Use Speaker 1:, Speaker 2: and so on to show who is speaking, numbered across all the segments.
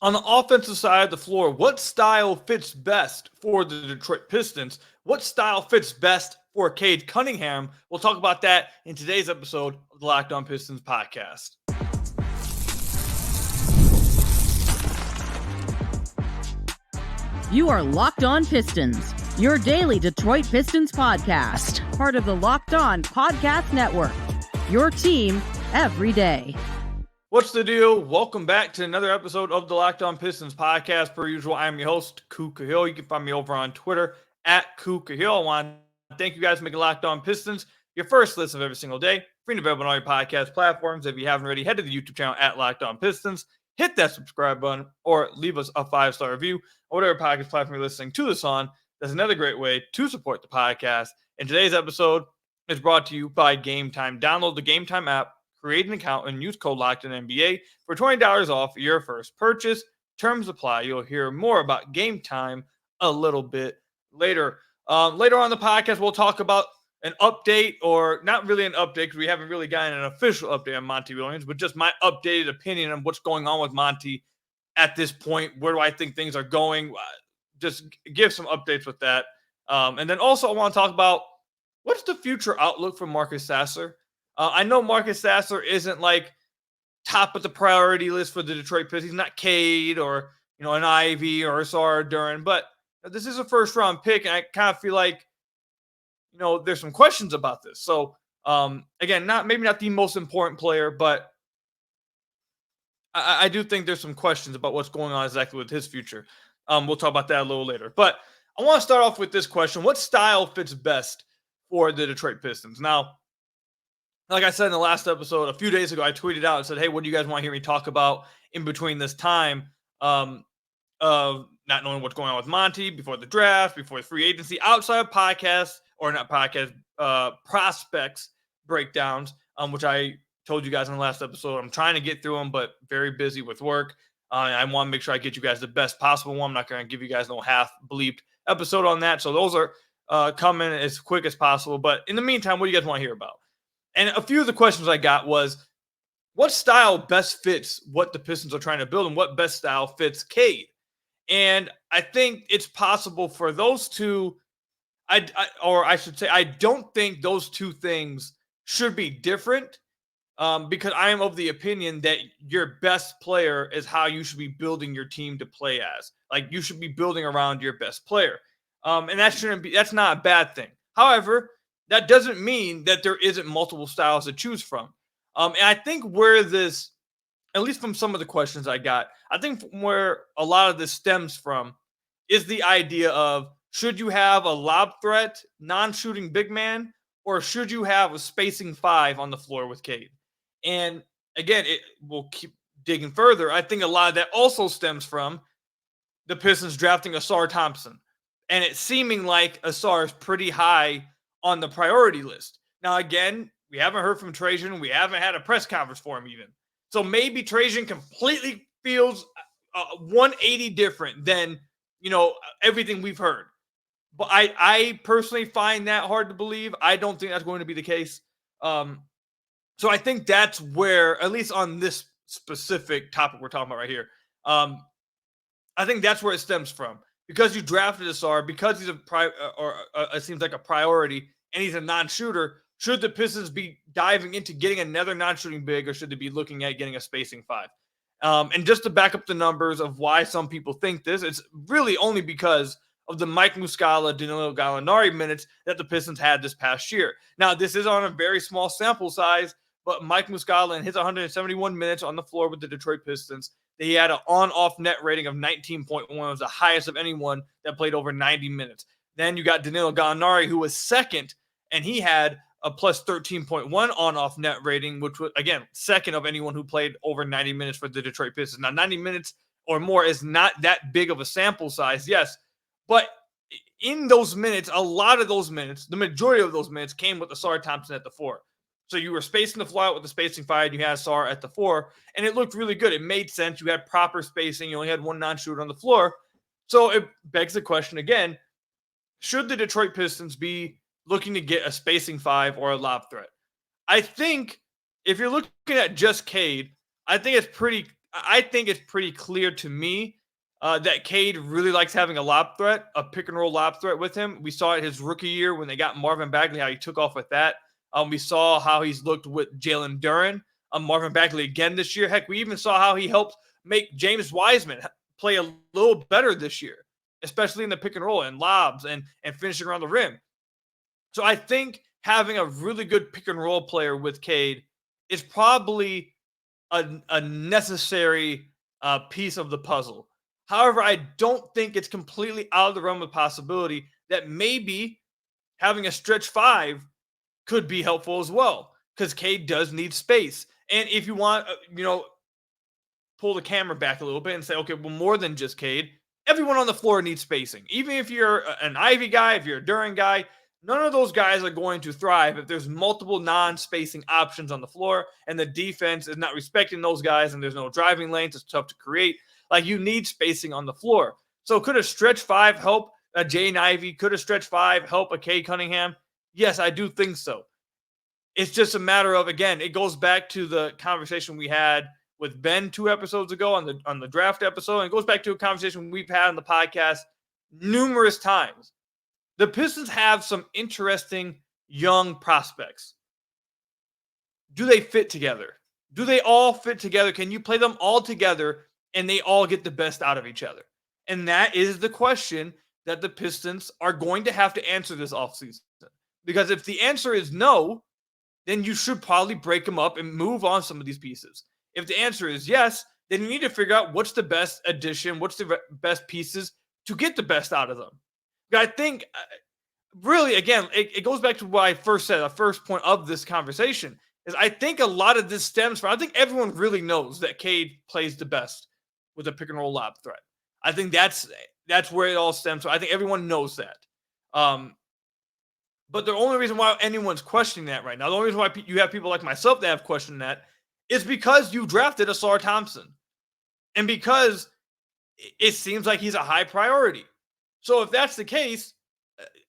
Speaker 1: On the offensive side of the floor, what style fits best for the Detroit Pistons? What style fits best for Cade Cunningham? We'll talk about that in today's episode of the Locked On Pistons podcast.
Speaker 2: You are Locked On Pistons, your daily Detroit Pistons podcast, part of the Locked On Podcast Network, your team every day.
Speaker 1: What's the deal? Welcome back to another episode of the Locked On Pistons podcast. Per usual, I'm your host, Koo Cahill. You can find me over on Twitter at Koo Cahill. I want to thank you guys for making Locked On Pistons your first listen of every single day. Free and available on all your podcast platforms. If you haven't already, head to the YouTube channel at Locked On Pistons. Hit that subscribe button or leave us a 5-star review or whatever podcast platform you're listening to this on. That's another great way to support the podcast. And today's episode is brought to you by Game Time. Download the Game Time app, create an account, and use code LOCKEDONNBA for $20 off your first purchase. Terms apply. You'll hear more about Game Time a little bit later. Later on the podcast, we'll talk about an update, or not really an update because we haven't really gotten an official update on Monty Williams, but just my updated opinion on what's going on with Monty at this point. Where do I think things are going? Just give some updates with that. And then also I want to talk about what's the future outlook for Marcus Sasser. I know Marcus Sasser isn't like top of the priority list for the Detroit Pistons. He's not Cade or, an Ivy or a Sar Duran, but this is a first round pick. And I kind of feel like, there's some questions about this. So again, maybe not the most important player, but I do think there's some questions about what's going on exactly with his future. We'll talk about that a little later, but I want to start off with this question. What style fits best for the Detroit Pistons? Now, like I said in the last episode, a few days ago, I tweeted out and said, hey, what do you guys want to hear me talk about in between this time of not knowing what's going on with Monty, before the draft, before the free agency, outside of podcasts, or not podcasts, prospects breakdowns, which I told you guys in the last episode. I'm trying to get through them, but very busy with work. I want to make sure I get you guys the best possible one. I'm not going to give you guys no half-bleeped episode on that. So those are coming as quick as possible. But in the meantime, what do you guys want to hear about? And a few of the questions I got was, what style best fits what the Pistons are trying to build, and what best style fits Cade? And I think it's possible for those two, I don't think those two things should be different, because I am of the opinion that your best player is how you should be building your team to play as. Like, you should be building around your best player. And that's not a bad thing. However, that doesn't mean that there isn't multiple styles to choose from. And I think where this, at least from some of the questions I got, I think where a lot of this stems from is the idea of, should you have a lob threat, non-shooting big man, or should you have a spacing 5 on the floor with Cade? And again, we'll keep digging further. I think a lot of that also stems from the Pistons drafting Ausar Thompson, and it seeming like Ausar is pretty high on the priority list. Now, again, we haven't heard from Trajan. We haven't had a press conference for him even. So maybe Trajan completely feels 180 different than, everything we've heard. But I personally find that hard to believe. I don't think that's going to be the case. So I think that's where, at least on this specific topic we're talking about right here, I think that's where it stems from. Because you drafted Ausar, because he's it seems like a priority, and he's a non-shooter, should the Pistons be diving into getting another non-shooting big, or should they be looking at getting a spacing 5? And just to back up the numbers of why some people think this, it's really only because of the Mike Muscala, Danilo Gallinari minutes that the Pistons had this past year. Now, this is on a very small sample size, but Mike Muscala in his 171 minutes on the floor with the Detroit Pistons, he had an on-off net rating of 19.1. It was the highest of anyone that played over 90 minutes. Then you got Danilo Gallinari, who was second, and he had a plus 13.1 on-off net rating, which was, again, second of anyone who played over 90 minutes for the Detroit Pistons. Now, 90 minutes or more is not that big of a sample size, yes, but in those minutes, a lot of those minutes, the majority of those minutes came with Ausar Thompson at the 4. So you were spacing the floor out with the spacing 5. You had Ausar at the 4, and it looked really good. It made sense. You had proper spacing. You only had one non-shooter on the floor. So it begs the question again, should the Detroit Pistons be looking to get a spacing 5 or a lob threat? I think if you're looking at just Cade, I think it's pretty I think it's pretty clear to me that Cade really likes having a lob threat, a pick and roll lob threat with him. We saw it his rookie year when they got Marvin Bagley, how he took off with that. We saw how he's looked with Jalen Duren, Marvin Bagley again this year. Heck, we even saw how he helped make James Wiseman play a little better this year, especially in the pick and roll and lobs and finishing around the rim. So I think having a really good pick and roll player with Cade is probably a necessary piece of the puzzle. However, I don't think it's completely out of the realm of possibility that maybe having a stretch five could be helpful as well, because Cade does need space. And if you want, pull the camera back a little bit and say, okay, well, more than just Cade, everyone on the floor needs spacing. Even if you're an Ivy guy, if you're a Duren guy, none of those guys are going to thrive if there's multiple non-spacing options on the floor and the defense is not respecting those guys and there's no driving lanes. It's tough to create. Like, you need spacing on the floor. So could a stretch five help a Jaden Ivey? Could a stretch five help a Cade Cunningham? Yes, I do think so. It's just a matter of, again, it goes back to the conversation we had with Ben 2 episodes ago on the draft episode. And it goes back to a conversation we've had on the podcast numerous times. The Pistons have some interesting young prospects. Do they fit together? Do they all fit together? Can you play them all together and they all get the best out of each other? And that is the question that the Pistons are going to have to answer this offseason. Because if the answer is no, then you should probably break them up and move on some of these pieces. If the answer is yes, then you need to figure out what's the best addition, what's the best pieces to get the best out of them. I think, really, again, it goes back to what I first said, the first point of this conversation, is I think a lot of this stems from, I think everyone really knows that Cade plays the best with a pick and roll lob threat. I think that's where it all stems from. I think everyone knows that. But the only reason why anyone's questioning that right now, the only reason why you have people like myself that have questioned that, is because you drafted Ausar Thompson. And because it seems like he's a high priority. So if that's the case,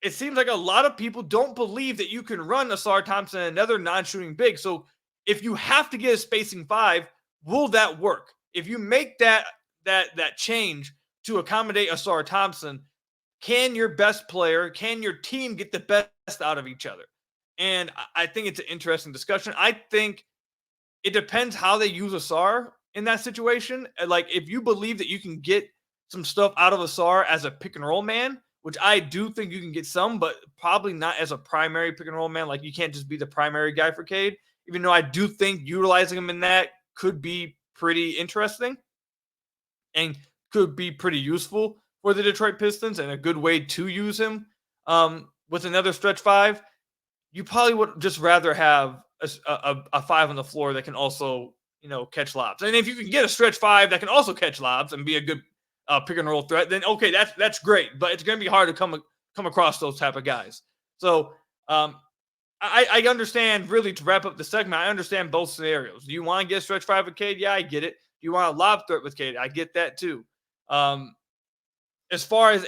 Speaker 1: it seems like a lot of people don't believe that you can run Ausar Thompson and another non-shooting big. So if you have to get a spacing five, will that work? If you make that change to accommodate Ausar Thompson, can your best player, can your team get the best out of each other? And I think it's an interesting discussion. I think it depends how they use Ausar in that situation. Like, if you believe that you can get some stuff out of Ausar as a pick and roll man, which I do think you can get some, but probably not as a primary pick and roll man. Like, you can't just be the primary guy for Cade, even though I do think utilizing him in that could be pretty interesting and could be pretty useful for the Detroit Pistons and a good way to use him with another stretch five. You probably would just rather have a five on the floor that can also, catch lobs. And if you can get a stretch five that can also catch lobs and be a good pick and roll threat, then okay, that's great. But it's going to be hard to come across those type of guys. So I understand, really, to wrap up the segment, I understand both scenarios. Do you want to get a stretch five with Cade? Yeah, I get it. Do you want a lob threat with Cade? I get that too. As far as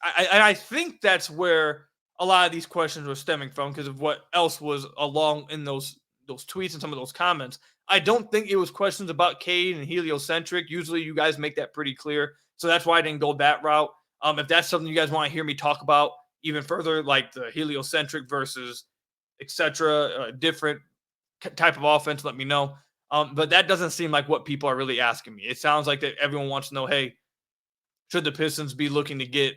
Speaker 1: I think that's where a lot of these questions were stemming from, because of what else was along in those tweets and some of those comments. I don't think it was questions about Cade and heliocentric. Usually you guys make that pretty clear. So that's why I didn't go that route. If that's something you guys want to hear me talk about even further, like the heliocentric versus etc., different type of offense, let me know. But that doesn't seem like what people are really asking me. It sounds like that everyone wants to know, hey, should the Pistons be looking to get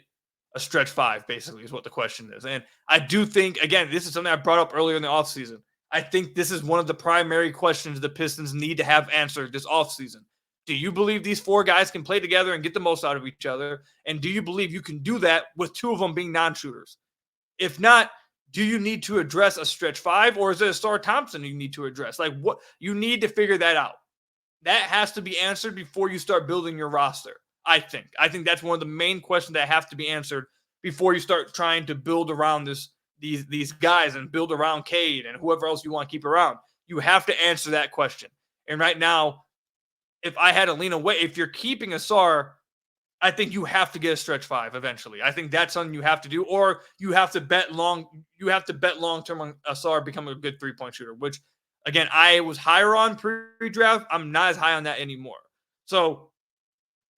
Speaker 1: a stretch five, basically, is what the question is. And I do think, again, this is something I brought up earlier in the offseason. I think this is one of the primary questions the Pistons need to have answered this offseason. Do you believe these four guys can play together and get the most out of each other? And do you believe you can do that with two of them being non-shooters? If not, do you need to address a stretch five, or is it Ausar Thompson you need to address? Like, what you need to figure that out. That has to be answered before you start building your roster. I think that's one of the main questions that have to be answered before you start trying to build around these guys and build around Cade and whoever else you want to keep around. You have to answer that question. And right now, if I had to lean away, if you're keeping Ausar, I think you have to get a stretch five eventually. I think that's something you have to do, or you have to bet long. You have to bet long term on Ausar becoming a good 3-point shooter. Which, again, I was higher on pre-draft. I'm not as high on that anymore. So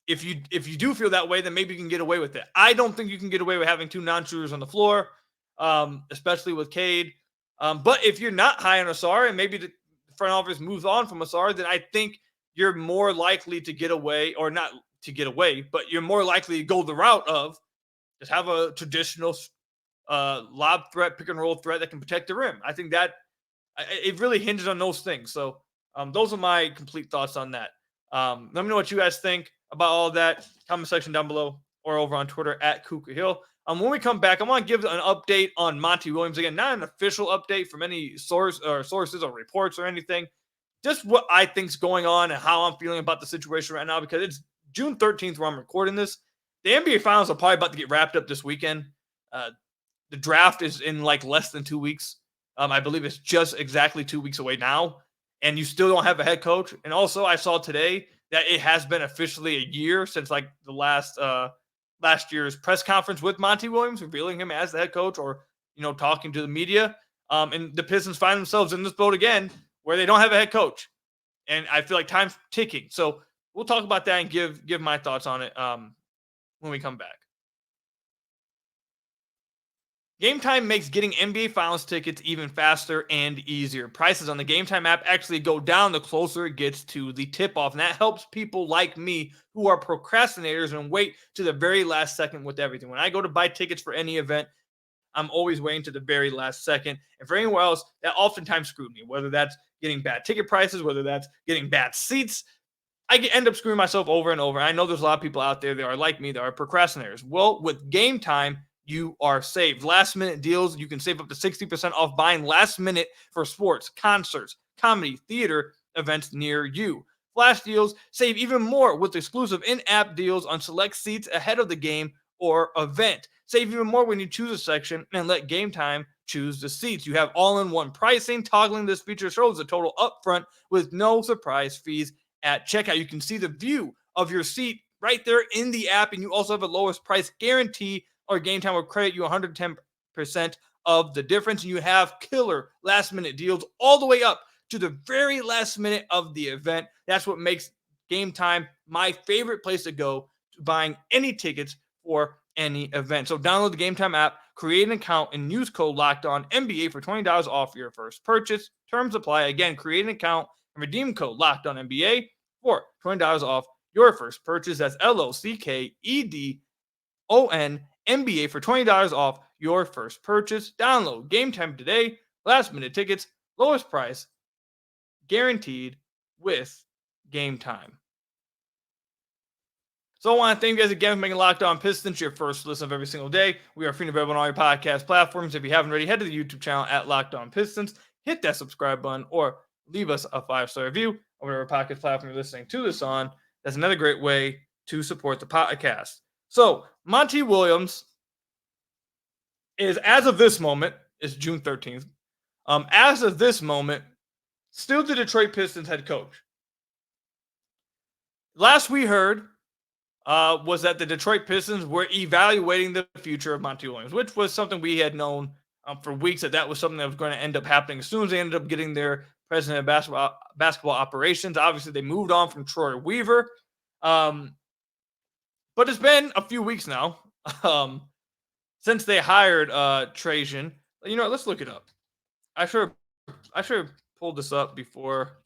Speaker 1: if you do feel that way, then maybe you can get away with it. I don't think you can get away with having two non-shooters on the floor, especially with Cade. But if you're not high on Asar and maybe the front office moves on from Asar, then I think you're more likely to get away, or not to get away, but you're more likely to go the route of just have a traditional lob threat, pick and roll threat that can protect the rim. I think that it really hinges on those things. So those are my complete thoughts on that. Let me know what you guys think about all of that. Comment section down below or over on Twitter at Kuka Hill. When we come back, I want to give an update on Monty Williams. Again, not an official update from any sources or reports or anything. Just what I think's going on and how I'm feeling about the situation right now, because it's June 13th where I'm recording this. The NBA Finals are probably about to get wrapped up this weekend. The draft is in like less than 2 weeks. I believe it's just exactly 2 weeks away now, and you still don't have a head coach. And also, I saw today that it has been officially a year since like the last year's press conference with Monty Williams, revealing him as the head coach, or talking to the media. And the Pistons find themselves in this boat again, where they don't have a head coach, and I feel like time's ticking. So we'll talk about that and give my thoughts on it when we come back. Game Time makes getting NBA Finals tickets even faster and easier. Prices on the Game Time app actually go down the closer it gets to the tip-off, and that helps people like me who are procrastinators and wait to the very last second with everything. When I go to buy tickets for any event, I'm always waiting to the very last second. And for anyone else, that oftentimes screwed me, whether that's getting bad ticket prices, whether that's getting bad seats. I end up screwing myself over and over. I know there's a lot of people out there that are like me, that are procrastinators. Well, with Game Time, you are saved. Last minute deals, you can save up to 60% off buying last minute for sports, concerts, comedy, theater events near you. Flash deals save even more with exclusive in-app deals on select seats ahead of the game or event. Save even more when you choose a section and let Game Time choose the seats. You have all-in-one pricing. Toggling this feature shows the total upfront with no surprise fees at checkout. You can see the view of your seat right there in the app, and you also have a lowest price guarantee, or Game Time will credit you 110% of the difference. And you have killer last minute deals all the way up to the very last minute of the event. That's what makes Game Time my favorite place to go to buying any tickets for any event. So download the Game Time app, create an account, and use code LOCKEDONNBA for $20 off your first purchase. Terms apply. Again, create an account and redeem code LOCKEDONNBA for $20 off your first purchase. That's LOCKEDONNBA for $20 off your first purchase. Download Game Time today. Last minute tickets, lowest price, guaranteed with Game Time. So I want to thank you guys again for making Locked On Pistons your first listen of every single day. We are free and available on all your podcast platforms. If you haven't already, head to the YouTube channel at Locked On Pistons. Hit that subscribe button or leave us a 5-star review on whatever podcast platform you're listening to this on. That's another great way to support the podcast. So Monty Williams is, as of this moment, is June 13th. As of this moment, still the Detroit Pistons head coach. Last we heard was that the Detroit Pistons were evaluating the future of Monty Williams, which was something we had known for weeks, that was something that was going to end up happening as soon as they ended up getting their president of basketball operations. Obviously, they moved on from Troy Weaver. But it's been a few weeks now since they hired Trajan. You know what? Let's look it up. I should have pulled this up before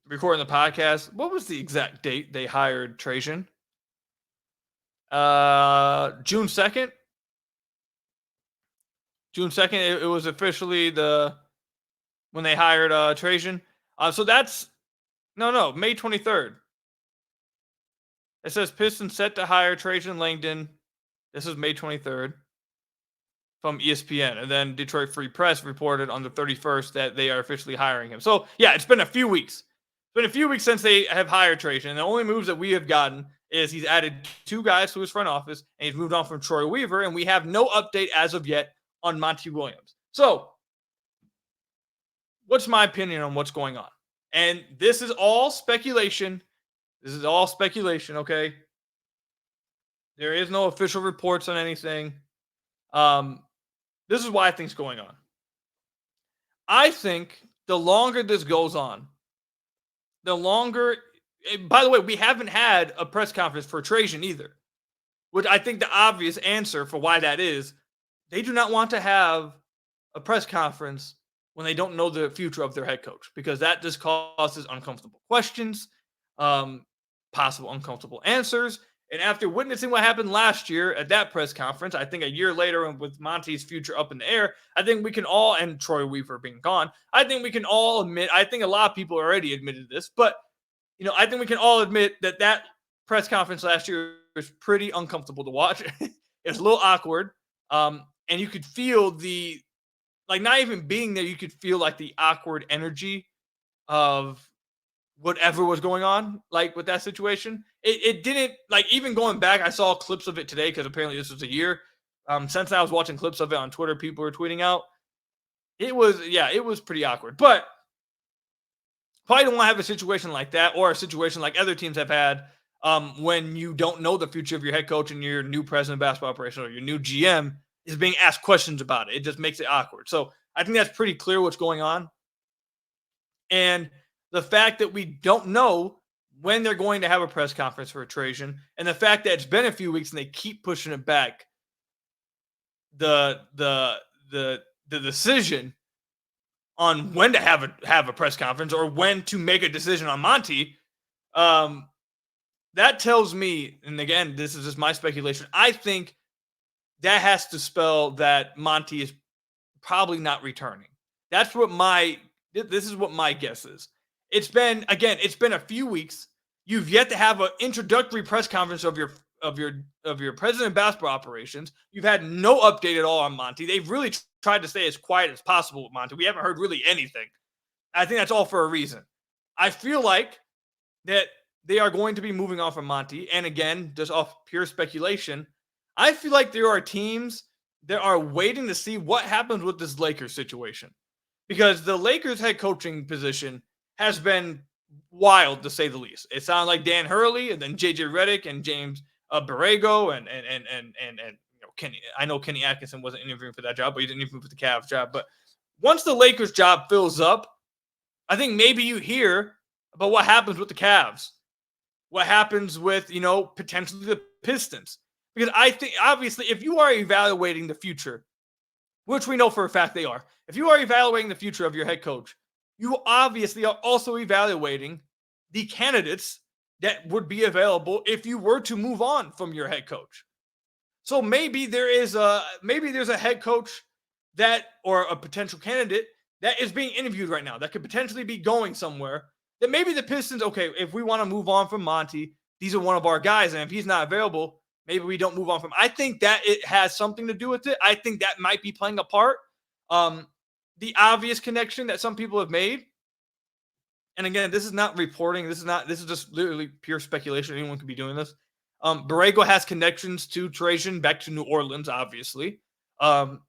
Speaker 1: recording the podcast. What was the exact date they hired Trajan? June 2nd. June 2nd, it was officially when they hired Trajan. So that's May 23rd. It says Pistons set to hire Trajan Langdon. This is May 23rd from ESPN. And then Detroit Free Press reported on the 31st that they are officially hiring him. So, yeah, it's been a few weeks. It's been a few weeks since they have hired Trajan. And the only moves that we have gotten is he's added 2 guys to his front office, and he's moved on from Troy Weaver. And we have no update as of yet on Monty Williams. So, what's my opinion on what's going on? And this is all speculation. Okay? There is no official reports on anything. This is why I think's going on. I think the longer this goes on, the longer. By the way, we haven't had a press conference for Trajan either, which I think the obvious answer for why that is, they do not want to have a press conference when they don't know the future of their head coach, because that just causes uncomfortable questions, possible uncomfortable answers. And after witnessing what happened last year at that press conference, I think a year later, and with Monty's future up in the air, I think we can all, and Troy Weaver being gone, I think we can all admit, I think a lot of people already admitted this, but I think we can all admit that that press conference last year was pretty uncomfortable to watch. It's a little awkward. And you could feel not even being there, you could feel like the awkward energy of whatever was going on, like with that situation. It didn't, like, even going back, I saw clips of it today because apparently this was a year. Since I was watching clips of it on Twitter, people were tweeting out. It was pretty awkward. But probably don't want to have a situation like that, or a situation like other teams have had, when you don't know the future of your head coach and your new president of basketball operations or your new GM is being asked questions about it. It just makes it awkward. So I think that's pretty clear what's going on. And the fact that we don't know when they're going to have a press conference for Trajan, and the fact that it's been a few weeks and they keep pushing it back, the decision on when to have a press conference or when to make a decision on Monty, that tells me, and again, this is just my speculation, I think that has to spell that Monty is probably not returning. This is what my guess is. It's been a few weeks. You've yet to have an introductory press conference of your president of basketball operations. You've had no update at all on Monty. They've really tried to stay as quiet as possible with Monty. We haven't heard really anything. I think that's all for a reason. I feel like that they are going to be moving on from Monty. And again, just off pure speculation, I feel like there are teams that are waiting to see what happens with this Lakers situation. Because the Lakers head coaching position has been wild, to say the least. It sounded like Dan Hurley, and then JJ Redick and James Borrego and Kenny. I know Kenny Atkinson wasn't interviewing for that job, but he didn't even for the Cavs job. But once the Lakers job fills up, I think maybe you hear about what happens with the Cavs, what happens with, potentially the Pistons. Because I think, obviously, if you are evaluating the future, which we know for a fact they are, if you are evaluating the future of your head coach, you obviously are also evaluating the candidates that would be available if you were to move on from your head coach. So maybe there's a head coach that, or a potential candidate that is being interviewed right now that could potentially be going somewhere, that maybe the Pistons, okay, if we want to move on from Monty, these are one of our guys, and if he's not available, maybe we don't move on from him. I think that it has something to do with it. I think that might be playing a part. The obvious connection that some people have made, and again, this is not reporting. This is just literally pure speculation. Anyone could be doing this. Borrego has connections to Trajan back to New Orleans, obviously. I've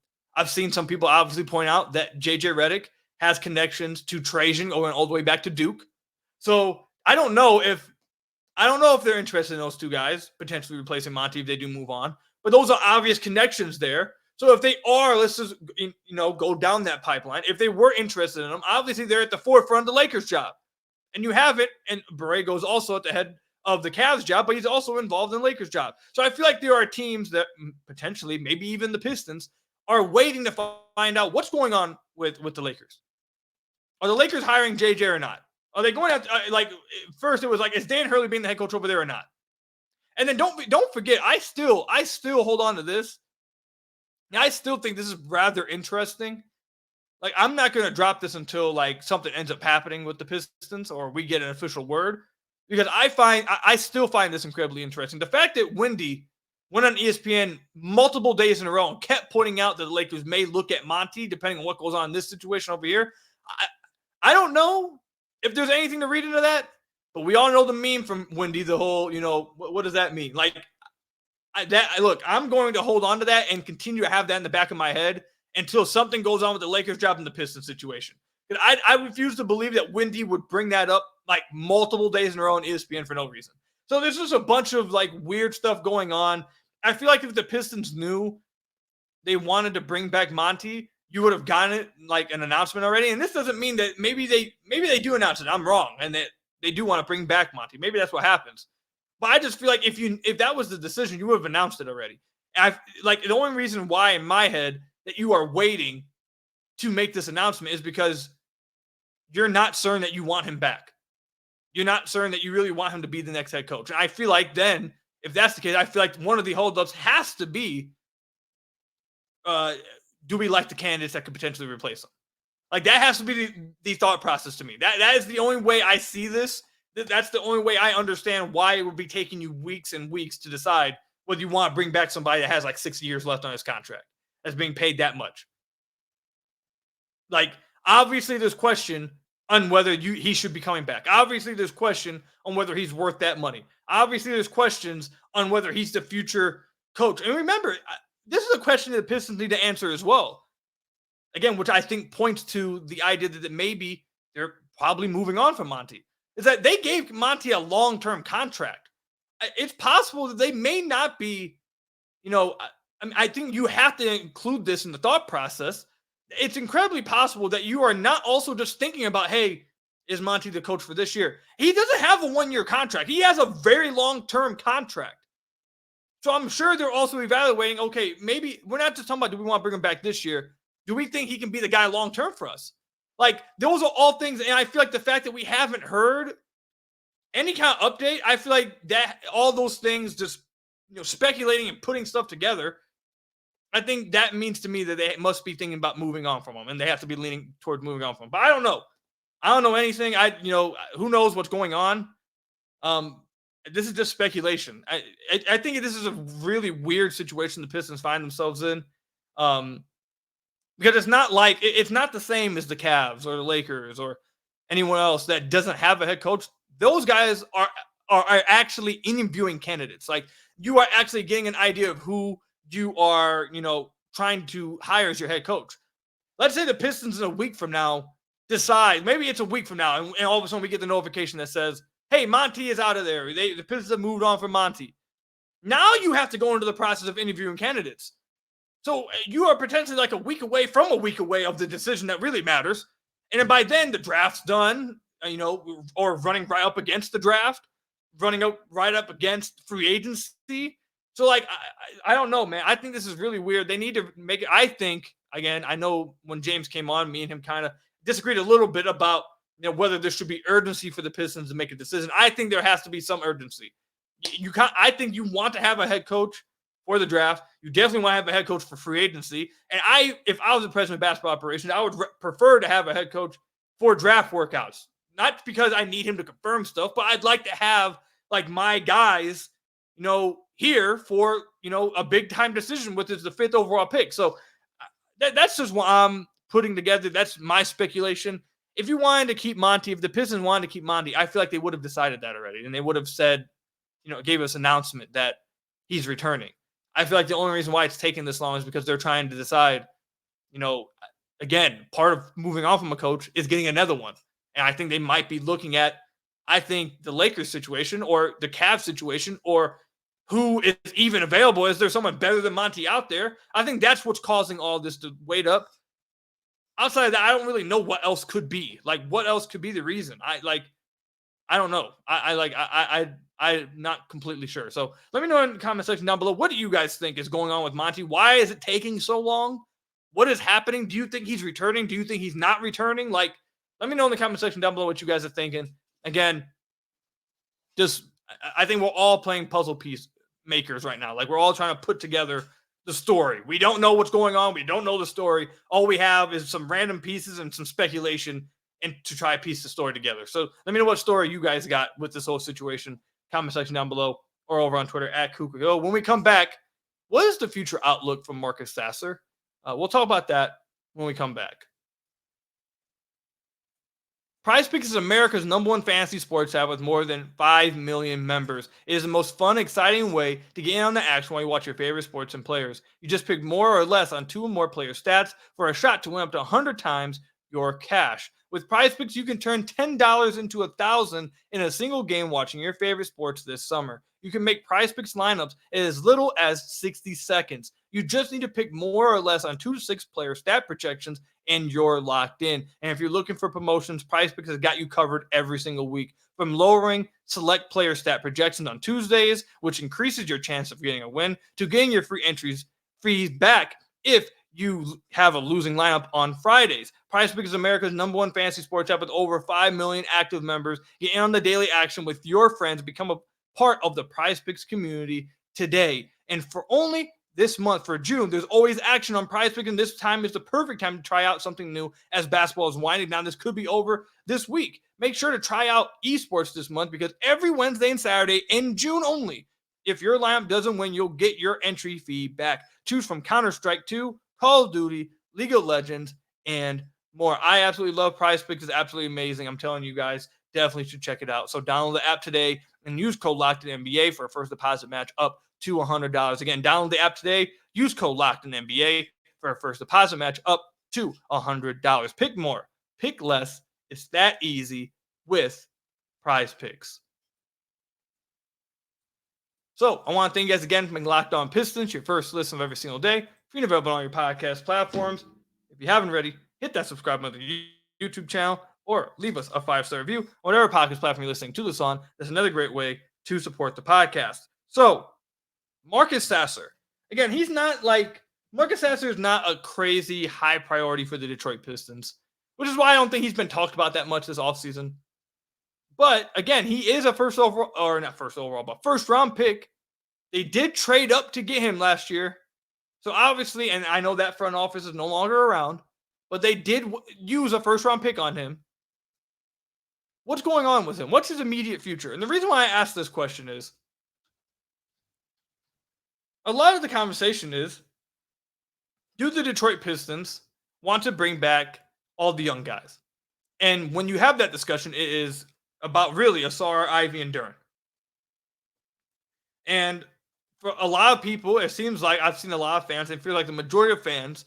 Speaker 1: seen some people obviously point out that JJ Redick has connections to Trajan going all the way back to Duke. So I don't know if they're interested in those two guys potentially replacing Monty if they do move on. But those are obvious connections there. So if they are, let's just go down that pipeline. If they were interested in them, obviously they're at the forefront of the Lakers job. And you have it, and Borrego's also at the head of the Cavs job, but he's also involved in the Lakers job. So I feel like there are teams that potentially, maybe even the Pistons, are waiting to find out what's going on with the Lakers. Are the Lakers hiring JJ or not? Are they going out first it was like, is Dan Hurley being the head coach over there or not? And then don't forget, I still hold on to this. Now, I still think this is rather interesting. Like, I'm not going to drop this until something ends up happening with the Pistons or we get an official word, because I still find this incredibly interesting. The fact that Wendy went on ESPN multiple days in a row and kept pointing out that the Lakers may look at Monty depending on what goes on in this situation over here. I don't know if there's anything to read into that, but we all know the meme from Wendy, the whole, what does that mean? Look, I'm going to hold on to that and continue to have that in the back of my head until something goes on with the Lakers job and the Pistons situation. I refuse to believe that Wendy would bring that up multiple days in a row on ESPN for no reason. So there's just a bunch of weird stuff going on. I feel like if the Pistons knew they wanted to bring back Monty, you would have gotten it an announcement already. And this doesn't mean that maybe they do announce it. I'm wrong, and that they do want to bring back Monty. Maybe that's what happens. But I just feel like if that was the decision, you would have announced it already. And the only reason why in my head that you are waiting to make this announcement is because you're not certain that you want him back. You're not certain that you really want him to be the next head coach. And I feel like then, if that's the case, I feel like one of the holdups has to be, do we like the candidates that could potentially replace him? Like, that has to be the thought process to me. That is the only way I see this. That's the only way I understand why it would be taking you weeks and weeks to decide whether you want to bring back somebody that has like 6 years left on his contract, that's being paid that much. Like, obviously there's question on whether he should be coming back. Obviously there's question on whether he's worth that money. Obviously there's questions on whether he's the future coach. And remember, this is a question that the Pistons need to answer as well. Again, which I think points to the idea that maybe they're probably moving on from Monty. Is that they gave Monty a long-term contract. It's possible that they may not be, I think you have to include this in the thought process. It's incredibly possible that you are not also just thinking about, hey, is Monty the coach for this year? He doesn't have a 1-year contract. He has a very long-term contract. So I'm sure they're also evaluating, okay, maybe we're not just talking about, do we want to bring him back this year? Do we think he can be the guy long-term for us? Like, those are all things, and I feel like the fact that we haven't heard any kind of update, I feel like that all those things just, speculating and putting stuff together, I think that means to me that they must be thinking about moving on from him, and they have to be leaning towards moving on from him. But I don't know. I don't know anything. Who knows what's going on? This is just speculation. I think this is a really weird situation the Pistons find themselves in. Because it's not the same as the Cavs or the Lakers or anyone else that doesn't have a head coach. Those guys are actually interviewing candidates. Like, you are actually getting an idea of who you are, trying to hire as your head coach. Let's say the Pistons in a week from now decide, maybe it's a week from now, and all of a sudden we get the notification that says, hey, Monty is out of there. The Pistons have moved on from Monty. Now you have to go into the process of interviewing candidates. So you are potentially like a week away of the decision that really matters. And then by then the draft's done, or running right up against the draft, running up right up against free agency. So, like, I don't know, man. I think this is really weird. They need to make it. I think, again, I know when James came on, me and him kind of disagreed a little bit about whether there should be urgency for the Pistons to make a decision. I think there has to be some urgency. I think you want to have a head coach for the draft. You definitely want to have a head coach for free agency. And if I was the president of basketball operations, I would prefer to have a head coach for draft workouts. Not because I need him to confirm stuff, but I'd like to have like my guys, here for, a big time decision with the 5th overall pick. So that's just what I'm putting together. That's my speculation. If you wanted to keep Monty, if the Pistons wanted to keep Monty, I feel like they would have decided that already. And they would have said, gave us announcement that he's returning. I feel like the only reason why it's taking this long is because they're trying to decide, again, part of moving on from a coach is getting another one. And I think they might be looking at, the Lakers situation or the Cavs situation, or who is even available. Is there someone better than Monty out there? I think that's what's causing all this to wait up. Outside of that, I don't really know what else could be. Like, what else could be the reason? I don't know. I'm not completely sure. So let me know in the comment section down below. What do you guys think is going on with Monty? Why is it taking so long? What is happening? Do you think he's returning? Do you think he's not returning? Like, let me know in the comment section down below what you guys are thinking. Again, I think we're all playing puzzle piece makers right now. Like, we're all trying to put together the story. We don't know what's going on. We don't know the story. All we have is some random pieces and some speculation and to try to piece the story together. So let me know what story you guys got with this whole situation. Comment section down below or over on Twitter @KukaGo. When we come back, what is the future outlook from Marcus Sasser? We'll talk about that when we come back. PrizePicks is America's #1 fantasy sports app with more than 5 million members. It is the most fun, exciting way to get in on the action while you watch your favorite sports and players. You just pick more or less on 2 or more player stats for a shot to win up to 100 times your cash. With PrizePicks, you can turn $10 into $1,000 in a single game watching your favorite sports this summer. You can make PrizePicks lineups in as little as 60 seconds. You just need to pick more or less on 2 to 6 player stat projections, and you're locked in. And if you're looking for promotions, PrizePicks has got you covered every single week. from lowering select player stat projections on Tuesdays, which increases your chance of getting a win, to getting your free entries fees back if you have a losing lineup on Fridays. PrizePicks is America's #1 fantasy sports app with over 5 million active members. Get in on the daily action with your friends. Become a part of the PrizePicks community today. And for only this month, for June, there's always action on PrizePicks, and this time is the perfect time to try out something new as basketball is winding down. This could be over this week. Make sure to try out esports this month, because every Wednesday and Saturday in June only, if your lineup doesn't win, you'll get your entry fee back. Choose from Counter-Strike 2, Call of Duty, League of Legends, and more. I absolutely love PrizePicks. It's absolutely amazing. I'm telling you guys, definitely should check it out. So download the app today and use code LOCKEDINNBA for a first deposit match up to $100. Again, download the app today. Use code LOCKEDINNBA for a first deposit match up to $100. Pick more. Pick less. It's that easy with PrizePicks. So I want to thank you guys again for being Locked On Pistons, your first listen of every single day. Free and available on your podcast platforms. If you haven't already, hit that subscribe button to the YouTube channel or leave us a 5-star review on whatever podcast platform you're listening to this on. That's another great way to support the podcast. So, Marcus Sasser. Again, Marcus Sasser is not a crazy high priority for the Detroit Pistons, which is why I don't think he's been talked about that much this offseason. But again, he is a first round pick. They did trade up to get him last year. So obviously, and I know that front office is no longer around, but they did use a first round pick on him. What's going on with him? What's his immediate future? And the reason why I ask this question is, a lot of the conversation is, do the Detroit Pistons want to bring back all the young guys? And when you have that discussion, it is about really Asar, Ivy, and Duren. And for a lot of people, it seems like I've seen a lot of fans, I feel like the majority of fans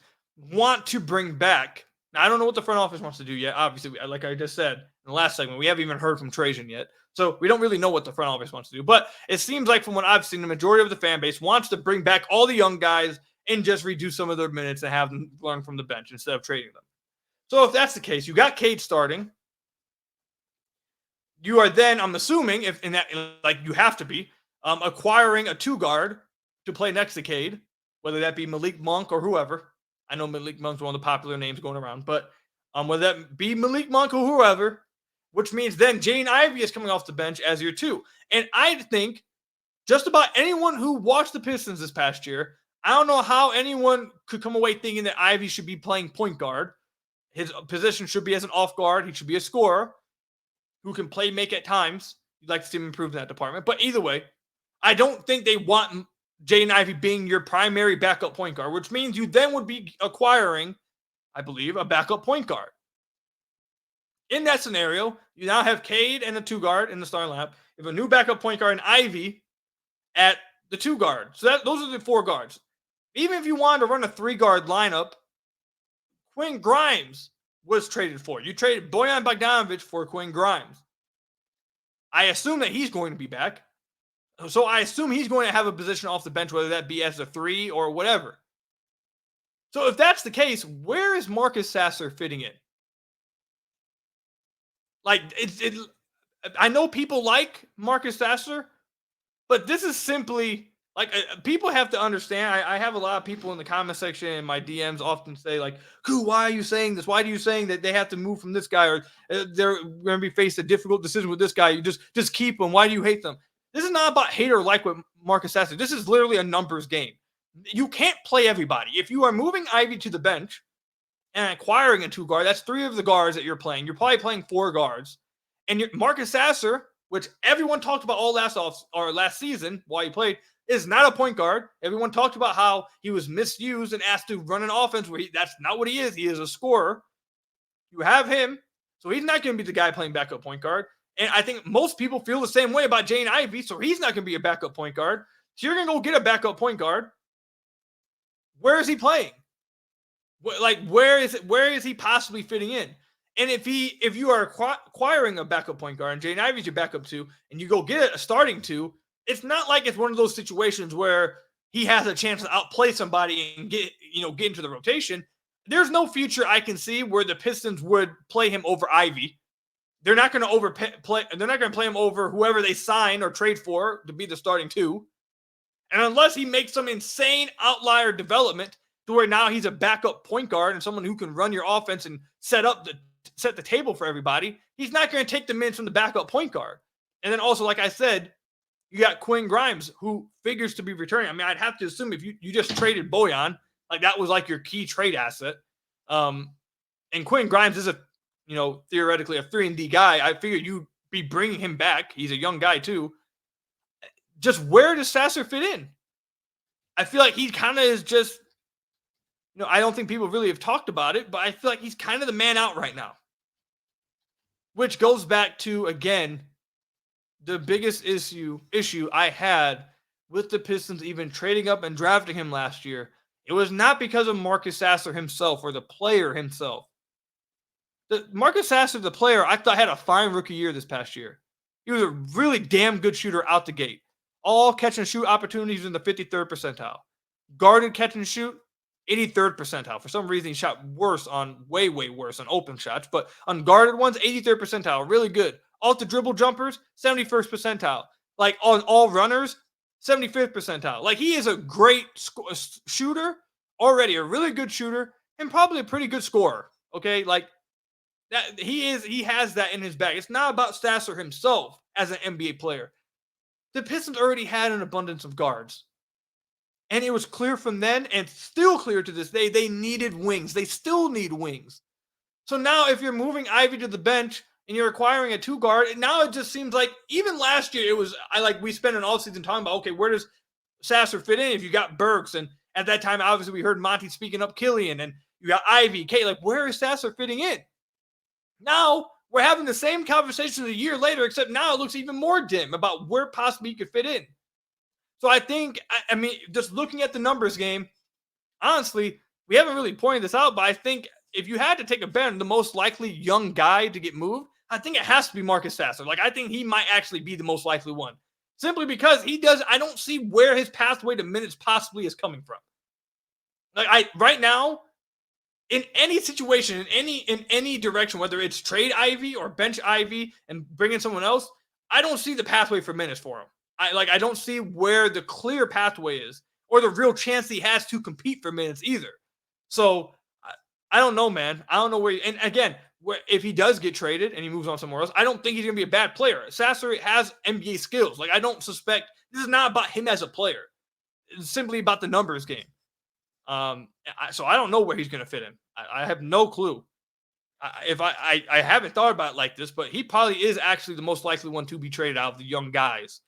Speaker 1: want to bring back. Now, I don't know what the front office wants to do yet. Obviously, like I just said in the last segment, we haven't even heard from Trajan yet. So we don't really know what the front office wants to do. But it seems like from what I've seen, the majority of the fan base wants to bring back all the young guys and just reduce some of their minutes and have them learn from the bench instead of trading them. So if that's the case, you got Cade starting. You are then, I'm assuming, you have to be, acquiring a 2-guard to play next to Cade, whether that be Malik Monk or whoever. I know Malik Monk's one of the popular names going around, but whether that be Malik Monk or whoever, which means then Jaden Ivey is coming off the bench as your 2. And I think just about anyone who watched the Pistons this past year, I don't know how anyone could come away thinking that Ivey should be playing point guard. His position should be as an off guard. He should be a scorer who can play make at times. You'd like to see him improve in that department. But either way, I don't think they want Jaden Ivey being your primary backup point guard, which means you then would be acquiring, I believe, a backup point guard. In that scenario, you now have Cade and a 2-guard in the starting lineup. You have a new backup point guard and Ivy at the 2-guard. So those are the 4 guards. Even if you wanted to run a 3-guard lineup, Quinn Grimes was traded for. You traded Bojan Bogdanovic for Quinn Grimes. I assume that he's going to be back. So I assume he's going to have a position off the bench, whether that be as a 3 or whatever. So if that's the case, where is Marcus Sasser fitting in? I know people like Marcus Sasser, but this is simply people have to understand. I have a lot of people in the comment section and my DMs often say "Koo, why are you saying this? Why are you saying that they have to move from this guy, or they're going to be faced a difficult decision with this guy? You just keep them. Why do you hate them?" This is not about hate or like with Marcus Sasser. This is literally a numbers game. You can't play everybody. If you are moving Ivy to the bench and acquiring a 2-guard, that's 3 of the guards that you're playing. You're probably playing 4 guards. And Marcus Sasser, which everyone talked about all last season while he played, is not a point guard. Everyone talked about how he was misused and asked to run an offense where that's not what he is. He is a scorer. You have him, so he's not going to be the guy playing backup point guard. And I think most people feel the same way about Jaden Ivey, so he's not going to be a backup point guard. So you're going to go get a backup point guard. Where is he playing? Where is he possibly fitting in? And if you are acquiring a backup point guard and Jaden Ivey's your backup 2, and you go get a starting 2, it's not like it's one of those situations where he has a chance to outplay somebody and get into the rotation. There's no future I can see where the Pistons would play him over Ivy. they're not going to they're not going to play him over whoever they sign or trade for to be the starting 2. And unless he makes some insane outlier development to where now he's a backup point guard and someone who can run your offense and set the table for everybody, he's not going to take the minutes from the backup point guard. And then also, like I said, you got Quinn Grimes, who figures to be returning. I mean, I'd have to assume if you just traded Bojan, like that was like your key trade asset. And Quinn Grimes is theoretically a 3-and-D guy. I figured you'd be bringing him back. He's a young guy too. Just where does Sasser fit in? I feel like he kind of is just, I don't think people really have talked about it, but I feel like he's kind of the man out right now. Which goes back to, again, the biggest issue I had with the Pistons even trading up and drafting him last year. It was not because of Marcus Sasser himself or the player himself. Marcus Sasser, the player, I thought had a fine rookie year this past year. He was a really damn good shooter out the gate. All catch and shoot opportunities in the 53rd percentile. Guarded catch and shoot, 83rd percentile. For some reason, he shot way worse on open shots, but on guarded ones, 83rd percentile. Really good. Off the dribble jumpers, 71st percentile. Like on all runners, 75th percentile. Like he is a great shooter, already a really good shooter, and probably a pretty good scorer. Okay, like that he has that in his bag. It's not about Sasser himself as an NBA player. The Pistons already had an abundance of guards. And it was clear from then, and still clear to this day, they needed wings. They still need wings. So now if you're moving Ivy to the bench and you're acquiring a 2-guard, now it just seems like, even last year, we spent an offseason talking about, okay, where does Sasser fit in if you got Burks? And at that time, obviously, we heard Monty speaking up Killian, and you got Ivy, Kate. Like, where is Sasser fitting in? Now, we're having the same conversation a year later, except now it looks even more dim about where possibly he could fit in. So I think, just looking at the numbers game, honestly, we haven't really pointed this out, but I think if you had to take a bet on the most likely young guy to get moved, I think it has to be Marcus Sasser. Like, I think he might actually be the most likely one. Simply because I don't see where his pathway to minutes possibly is coming from. Like, right now, in any situation, in any direction, whether it's trade Ivy or bench Ivy and bring in someone else, I don't see the pathway for minutes for him. I don't see where the clear pathway is or the real chance he has to compete for minutes either. So I don't know, man. I don't know where. And again, if he does get traded and he moves on somewhere else, I don't think he's going to be a bad player. Sasser has NBA skills. Like, I don't suspect this is not about him as a player. It's simply about the numbers game. So I don't know where he's going to fit in. I have no clue. I haven't thought about it like this, but he probably is actually the most likely one to be traded out of the young guys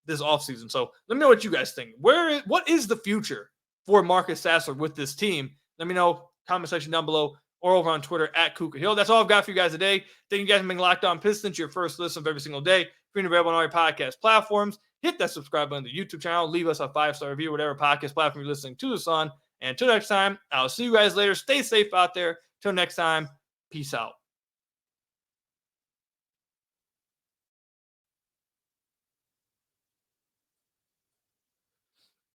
Speaker 1: this offseason. So let me know what you guys think. What is the future for Marcus Sasser with this team? Let me know, comment section down below or over on Twitter at Kuka Hill. That's all I've got for you guys today. Thank you guys for being Locked On Pistons, your first listen of every single day. Free and available on all your podcast platforms. Hit that subscribe button to the YouTube channel. Leave us a 5-star review, whatever podcast platform you're listening to us on. And until next time, I'll see you guys later. Stay safe out there. Till next time, peace out.